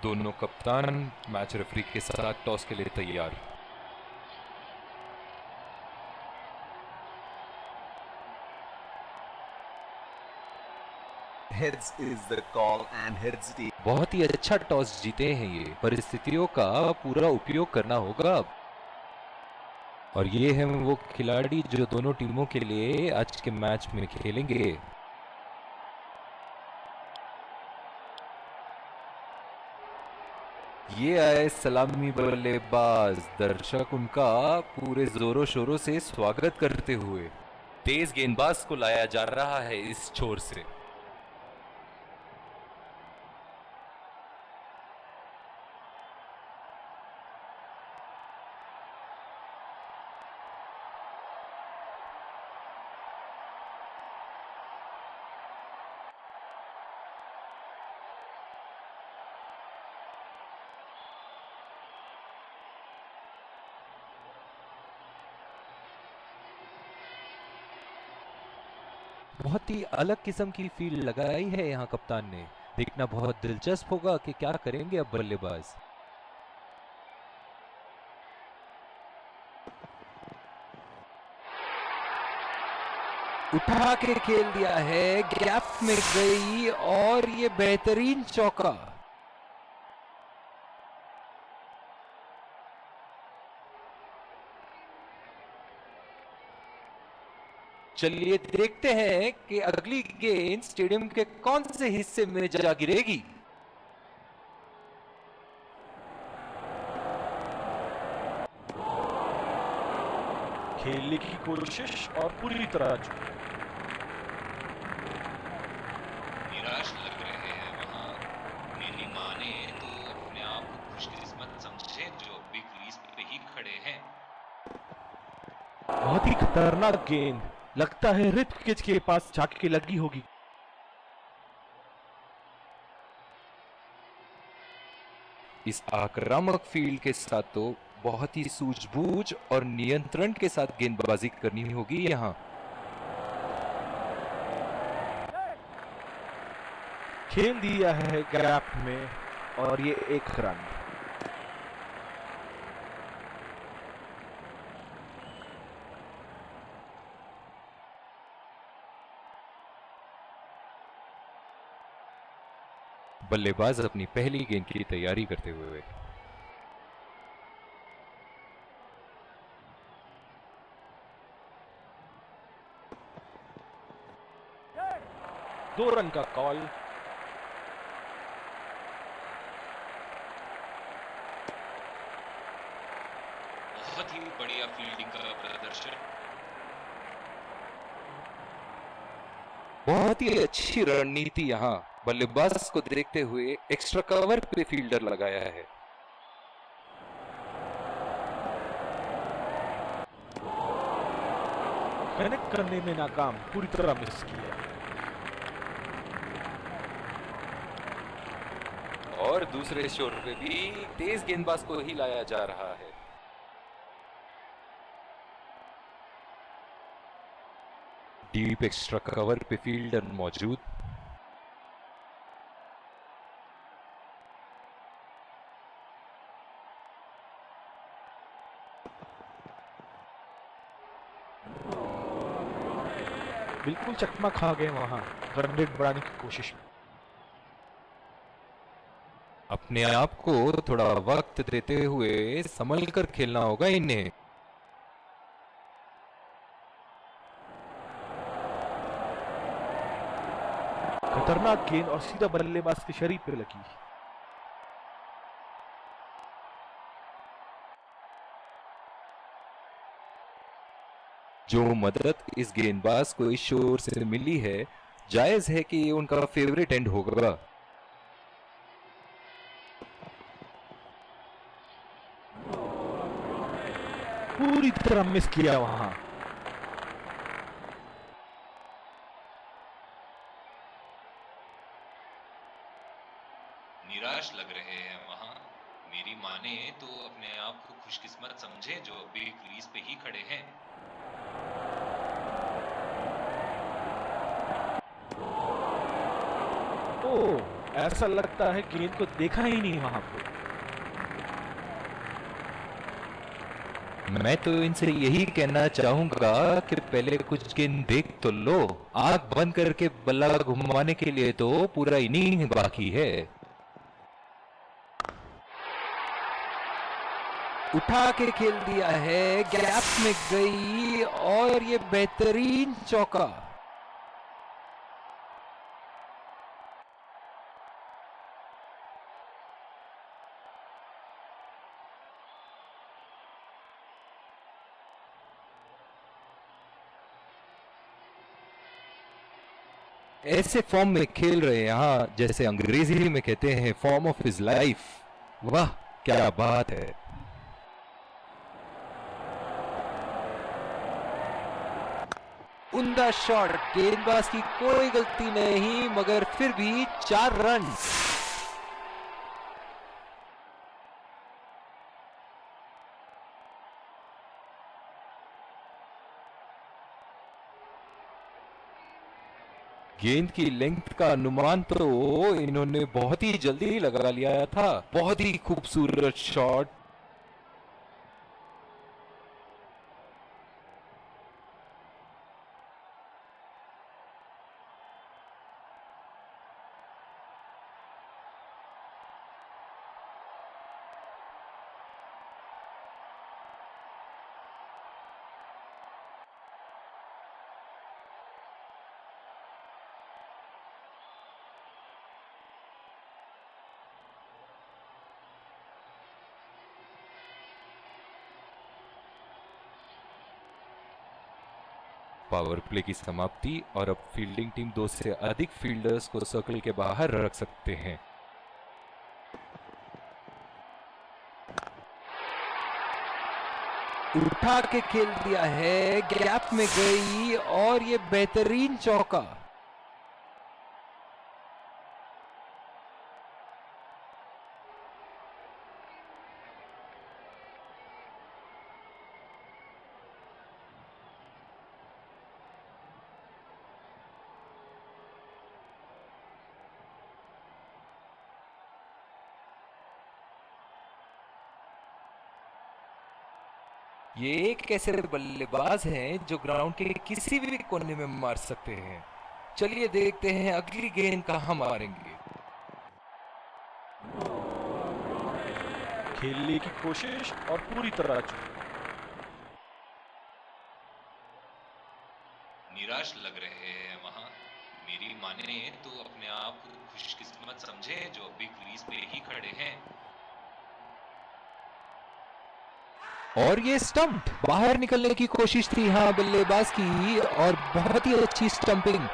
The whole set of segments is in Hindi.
दोनों कप्तान मैच रेफरी के साथ टॉस के लिए तैयार। Heads is the call and heads team. बहुत ही अच्छा टॉस जीते हैं ये। परिस्थितियों का पूरा उपयोग करना होगा अब। और ये हैं वो खिलाड़ी जो दोनों टीमों के लिए आज के मैच में खेलेंगे। ये आए सलामी बल्लेबाज। दर्शक उनका पूरे जोरों शोरों से स्वागत करते हुए। तेज गेंदबाज को लाया जा रहा है इस छोर से। बहुत ही अलग किस्म की फील्ड लगाई है यहाँ कप्तान ने। देखना बहुत दिलचस्प होगा कि क्या करेंगे अब बल्लेबाज। उठा के खेल दिया है, गैप में गई और ये बेहतरीन चौका। चलिए देखते हैं कि अगली गेंद स्टेडियम के कौन से हिस्से में जा गिरेगी। खेलने की कोशिश और पूरी तरह चूक। निराश लग रहे हैं वहां। मेरी माने तो अपने आप को खुशकिस्मत समझे जो अभी क्रीज पे ही खड़े हैं। बहुत ही खतरनाक गेंद, लगता है ऋतुकिच के पास जाके लगी होगी। इस आक्रामक फील्ड के साथ तो बहुत ही सूझबूझ और नियंत्रण के साथ गेंदबाजी करनी होगी यहां। खेल दिया है गैप में और ये एक रन। बल्लेबाज अपनी पहली गेंद की तैयारी करते हुए। दो रन का कॉल। बहुत ही बढ़िया फील्डिंग का प्रदर्शन। बहुत ही अच्छी रणनीति यहां बल्लेबाज को देखते हुए एक्स्ट्रा कवर पे फील्डर लगाया है। कनेक्ट करने में नाकाम, पूरी तरह मिस किया। और दूसरे शोर पे भी तेज गेंदबाज को ही लाया जा रहा है। डीप एक्स्ट्रा कवर पे फील्डर मौजूद। बिल्कुल चकमा खा गए वहां रन रेट बढ़ाने की कोशिश में। अपने आप को थोड़ा वक्त देते हुए संभल कर खेलना होगा इन्हें। खतरनाक गेंद और सीधा बल्लेबाज के शरीर पे लगी। जो मदद इस गेंदबाज को इस शोर से मिली है, जायज है कि ये उनका फेवरेट एंड होगा। पूरी तरह मिस किया वहां। निराश लग रहे हैं वहां। मेरी माने तो अपने आप को खुशकिस्मत समझे जो अभी क्रीज पे ही खड़े हैं। ओह, ऐसा लगता है गेंद को देखा ही नहीं वहां पे। मैं तो इनसे यही कहना चाहूंगा कि पहले कुछ गेंद देख तो लो। आंख बंद करके बल्ला घुमाने के लिए तो पूरा इनिंग बाकी है। उठा के खेल दिया है, गैप में गई और ये बेहतरीन चौका। ऐसे फॉर्म में खेल रहे हैं यहाँ, जैसे अंग्रेजी में कहते हैं फॉर्म ऑफ हिज लाइफ। वाह क्या बात है। उम्दा शॉट, गेंदबाज की कोई गलती नहीं, मगर फिर भी 4 रन। गेंद की लेंथ का अनुमान तो इन्होंने बहुत ही जल्दी लगा लिया था। बहुत ही खूबसूरत शॉट। पावर प्ले की समाप्ति और अब फील्डिंग टीम 2 से अधिक फील्डर्स को सर्कल के बाहर रख सकते हैं। उठा के खेल दिया है, गैप में गई और ये बेहतरीन चौका। ये एक ऐसे बल्लेबाज हैं जो ग्राउंड के किसी भी कोने में मार सकते हैं। चलिए देखते हैं अगली गेंद कहां मारेंगे। खेलने की कोशिश और पूरी तरह चूक। निराश लग रहे हैं वहां। मेरी माने तो अपने आप को खुशकिस्मत समझे जो अभी क्रीज पे ही खड़े हैं। और ये स्टंप, बाहर निकलने की कोशिश थी हाँ बल्लेबाज की, और बहुत ही अच्छी स्टंपिंग।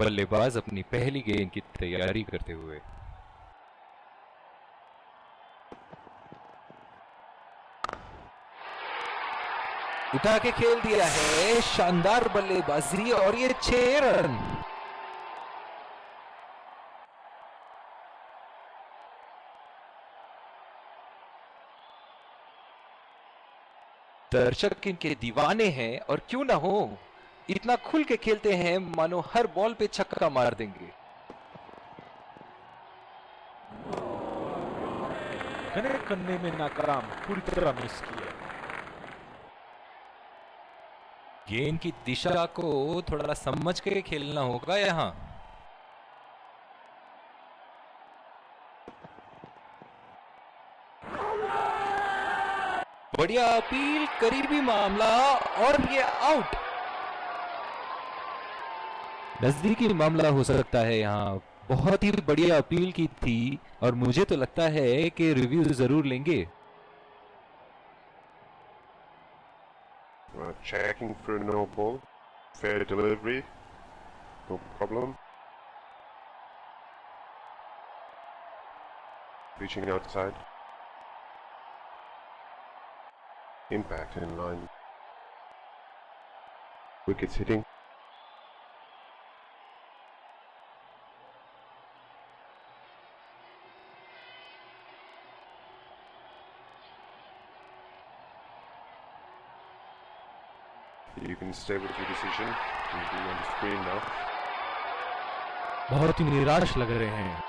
बल्लेबाज अपनी पहली गेंद की तैयारी करते हुए। उठा के खेल दिया है, शानदार बल्लेबाजी और ये 6 रन। दर्शक इनके दीवाने हैं और क्यों ना हो, इतना खुल के खेलते हैं मानो हर बॉल पे छक्का मार देंगे। कनेक्ट करने में नाकाम, पूरी तरह मिस किया। गेंद की दिशा को थोड़ा समझ के खेलना होगा यहां। बढ़िया अपील, करीबी मामला और ये आउट। नजदीकी मामला हो सकता है यहाँ। बहुत ही बढ़िया अपील की थी और मुझे तो लगता है कि रिव्यू जरूर लेंगे। Checking for no ball. Fair delivery. No problem. Reaching outside. Impact in line. Wickets hitting. You can stay with your decision. You'll be on the screen now. बहुत ही निराश लग रहे हैं।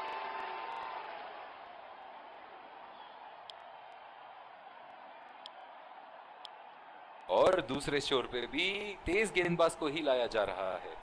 और दूसरे शोर पे भी तेज गेंदबाज को ही लाया जा रहा है।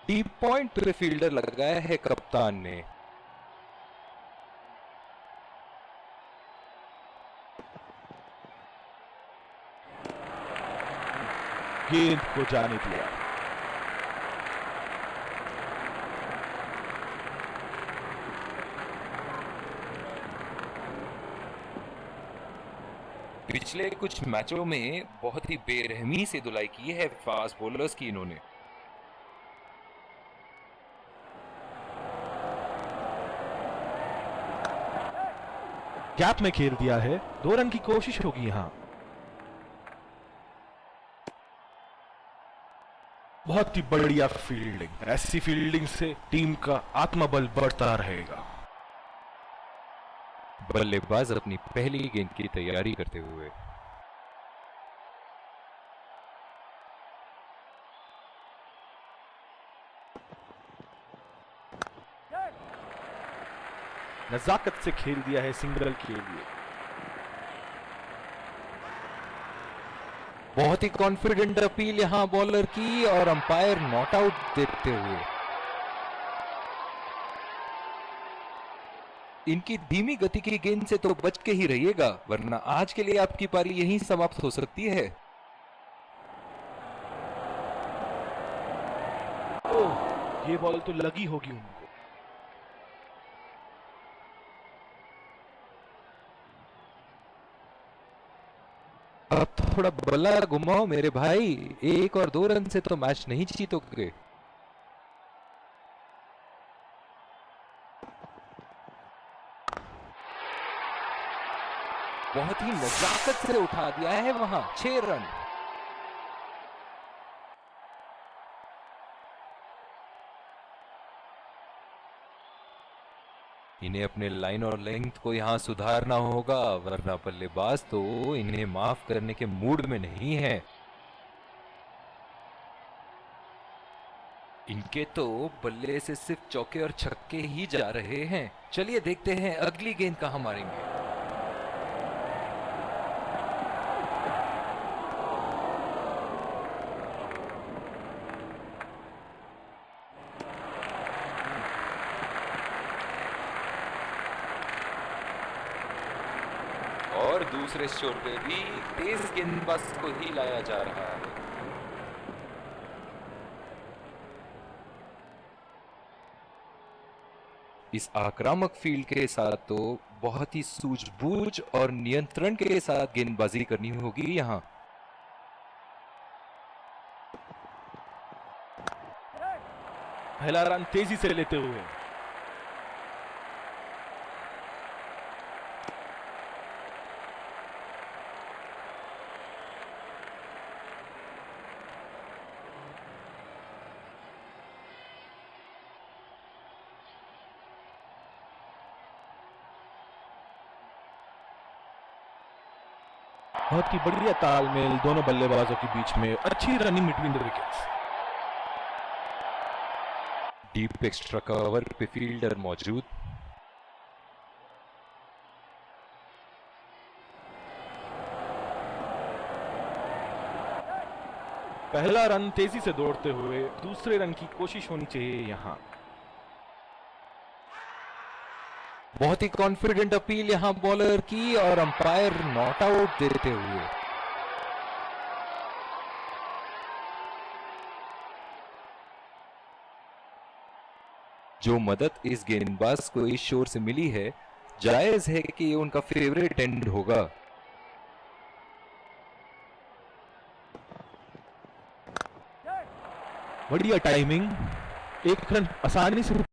डीप पॉइंट पे फील्डर लगाया है कप्तान ने। गेंद को जाने दिया। पिछले कुछ मैचों में बहुत ही बेरहमी से धुलाई की है फास्ट बॉलर्स की इन्होंने। गैप में खेल दिया है, 2 रन की कोशिश होगी यहां। बहुत ही बढ़िया फील्डिंग। ऐसी फील्डिंग से टीम का आत्मबल बढ़ता रहेगा। बल्लेबाज अपनी पहली गेंद की तैयारी करते हुए। नजाकत से खेल दिया है सिंगल के लिए। बहुत ही कॉन्फिडेंट अपील यहां बॉलर की और अंपायर नॉट आउट देते हुए। इनकी धीमी गति की गेंद से तो बच के ही रहिएगा, वरना आज के लिए आपकी पारी यहीं समाप्त हो सकती है। ओह, ये बॉल तो लगी होगी उनको। अब थोड़ा बल्ला घुमाओ मेरे भाई, 1 और 2 रन से तो मैच नहीं जीतोगे। बहुत ही नजाकत से उठा दिया है वहां, 6 रन। इन्हें अपने लाइन और लेंथ को यहां सुधारना होगा, वरना बल्लेबाज तो इन्हें माफ करने के मूड में नहीं है। इनके तो बल्ले से सिर्फ चौके और छक्के ही जा रहे हैं। चलिए देखते हैं अगली गेंद कहां मारेंगे। और दूसरे शोर पे भी तेज गेंदबाज को ही लाया जा रहा है। इस आक्रामक फील्ड के साथ तो बहुत ही सूझबूझ और नियंत्रण के साथ गेंदबाजी करनी होगी यहां। पहला रन तेजी से लेते हुए। बहुत ही बढ़िया तालमेल दोनों बल्लेबाजों के बीच में। अच्छी running between the wickets. Deep extra cover पे फील्डर मौजूद। पहला रन तेजी से दौड़ते हुए दूसरे रन की कोशिश होनी चाहिए यहाँ। बहुत ही कॉन्फिडेंट अपील यहां बॉलर की और अंपायर नॉट आउट देते हुए। जो मदद इस गेंदबाज को इस शोर से मिली है, जायज है कि ये उनका फेवरेट एंड होगा। बढ़िया टाइमिंग, एक रन आसानी से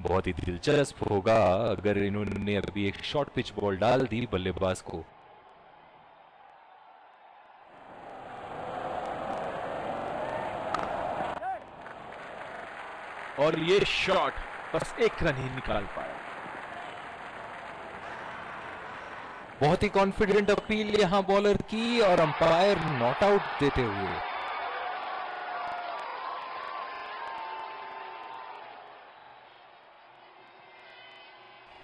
बहुत ही दिलचस्प होगा अगर इन्होंने अभी एक शॉर्ट पिच बॉल डाल दी बल्लेबाज को। और ये शॉट बस एक रन ही निकाल पाया। बहुत ही कॉन्फिडेंट अपील यहां बॉलर की और अंपायर नॉट आउट देते हुए।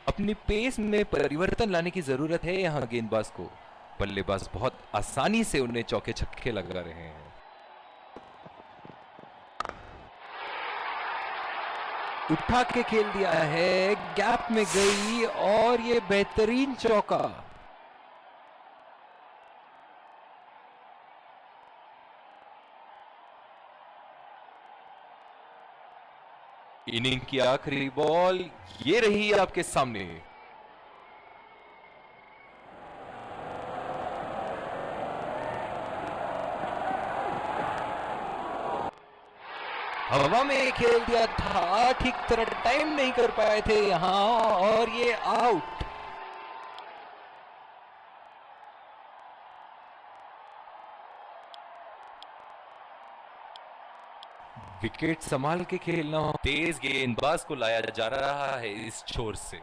अपनी पेस में परिवर्तन लाने की जरूरत है यहां गेंदबाज को। बल्लेबाज बहुत आसानी से उन्हें चौके छक्के लगा रहे हैं। उठा के खेल दिया है, गैप में गई और ये बेहतरीन चौका। इनिंग की आखिरी बॉल ये रही आपके सामने। हवा में खेल दिया था, ठीक तरह टाइम नहीं कर पाए थे यहां और ये आउट। विकेट संभाल के खेलना हो। तेज गेंदबाज को लाया जा रहा है इस छोर से।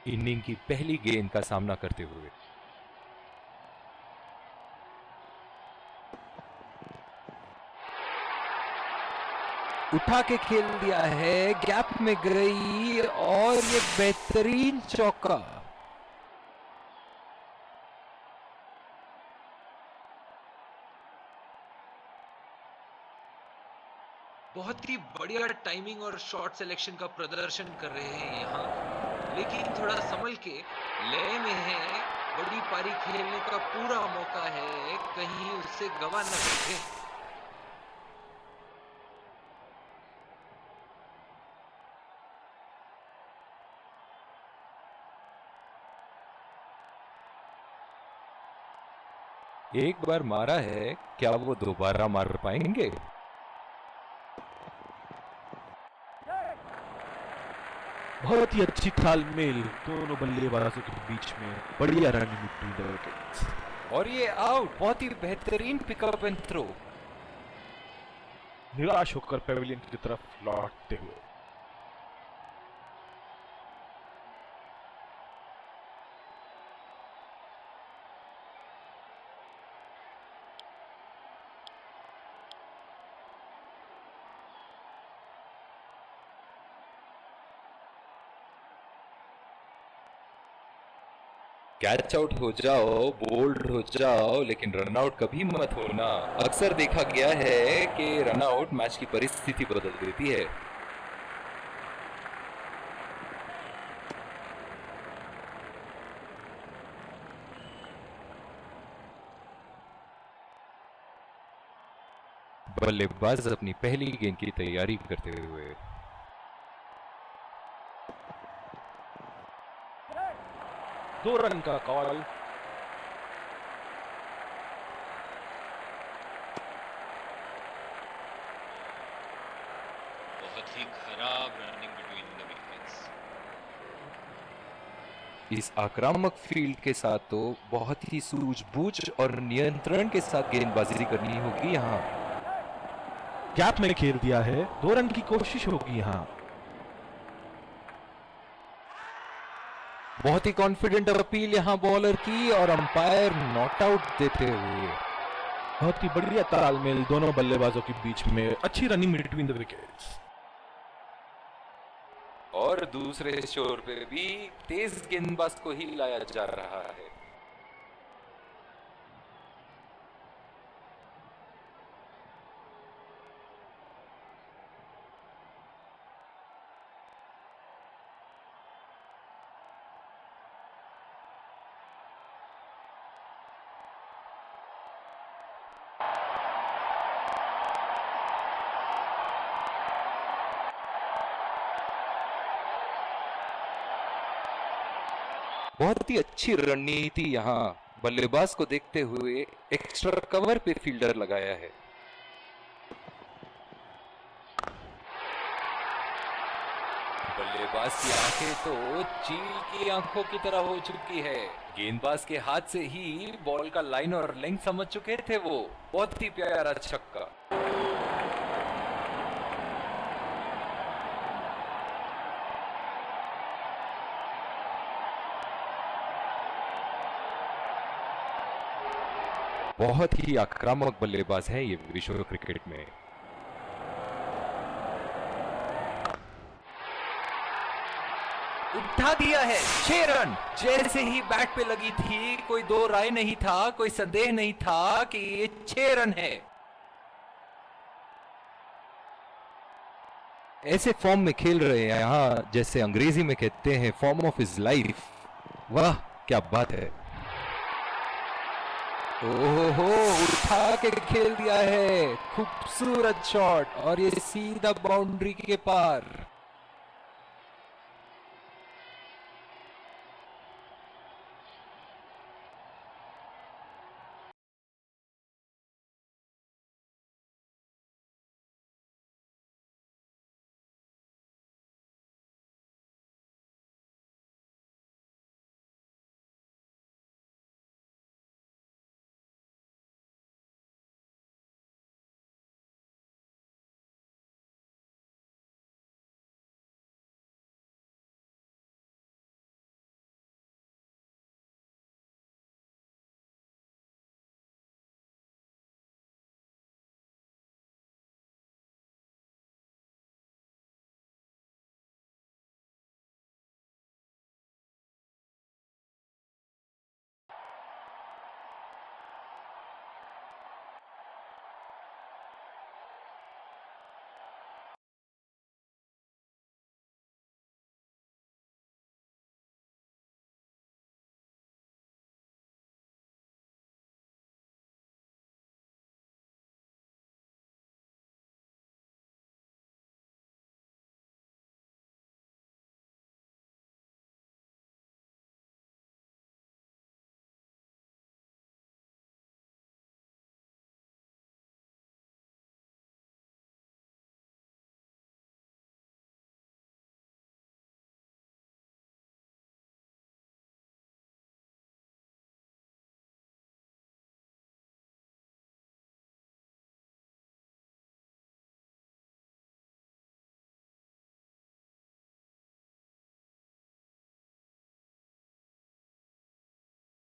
इनिंग की पहली गेंद का सामना करते हुए उठा के खेल दिया है, गैप में गई और ये बेहतरीन चौका। बहुत ही बढ़िया टाइमिंग और शॉट सिलेक्शन का प्रदर्शन कर रहे हैं यहाँ, लेकिन थोड़ा संभल के लय में है। बड़ी पारी खेलने का पूरा मौका है, कहीं उससे गवा न बैठे। एक बार मारा है, क्या वो दोबारा मार पाएंगे? बहुत ही अच्छी तालमेल दोनों बल्लेबाजों के बीच में। बढ़िया रन बिटवीन द विकेट्स। और ये आउट। बहुत ही बेहतरीन पिकअप एंड थ्रो। निराश होकर पेविलियन की तरफ लौटते हुए। कैच आउट हो जाओ, बोल्ड हो जाओ, लेकिन रन आउट कभी मत होना। अक्सर देखा गया है कि रन आउट मैच की परिस्थिति बदल देती है। बल्लेबाज अपनी पहली गेंद की तैयारी करते हुए। दो रन का कॉल। बहुत ही खराब रनिंग बिटवीन द विकेट्स। इस आक्रामक फील्ड के साथ तो बहुत ही सूझबूझ और नियंत्रण के साथ गेंदबाजी करनी होगी यहाँ। गैप में खेल दिया है, 2 रन की कोशिश होगी यहाँ। बहुत ही कॉन्फिडेंट अपील यहाँ बॉलर की और अंपायर नॉट आउट देते हुए। बहुत ही बढ़िया तालमेल दोनों बल्लेबाजों के बीच में, अच्छी रनिंग बिटवीन द विकेट्स। और दूसरे छोर पे भी तेज गेंदबाज को ही लाया जा रहा है। बहुत ही अच्छी रणनीति यहाँ बल्लेबाज को देखते हुए एक्स्ट्रा कवर पे फील्डर लगाया है। बल्लेबाज की आंखें तो चील की आंखों की तरह हो चुकी है। गेंदबाज के हाथ से ही बॉल का लाइन और लेंथ समझ चुके थे वो। बहुत ही प्यारा छक्का। बहुत ही आक्रामक बल्लेबाज है ये विश्व क्रिकेट में। उठा दिया है 6 रन। जैसे ही बैट पे लगी थी कोई दो राय नहीं था, कोई संदेह नहीं था कि ये 6 रन है। ऐसे फॉर्म में खेल रहे हैं यहाँ, जैसे अंग्रेजी में कहते हैं फॉर्म ऑफ हिज लाइफ। वाह क्या बात है। ओहो उठा के खेल दिया है, खूबसूरत शॉट और ये सीधा बाउंड्री के पार।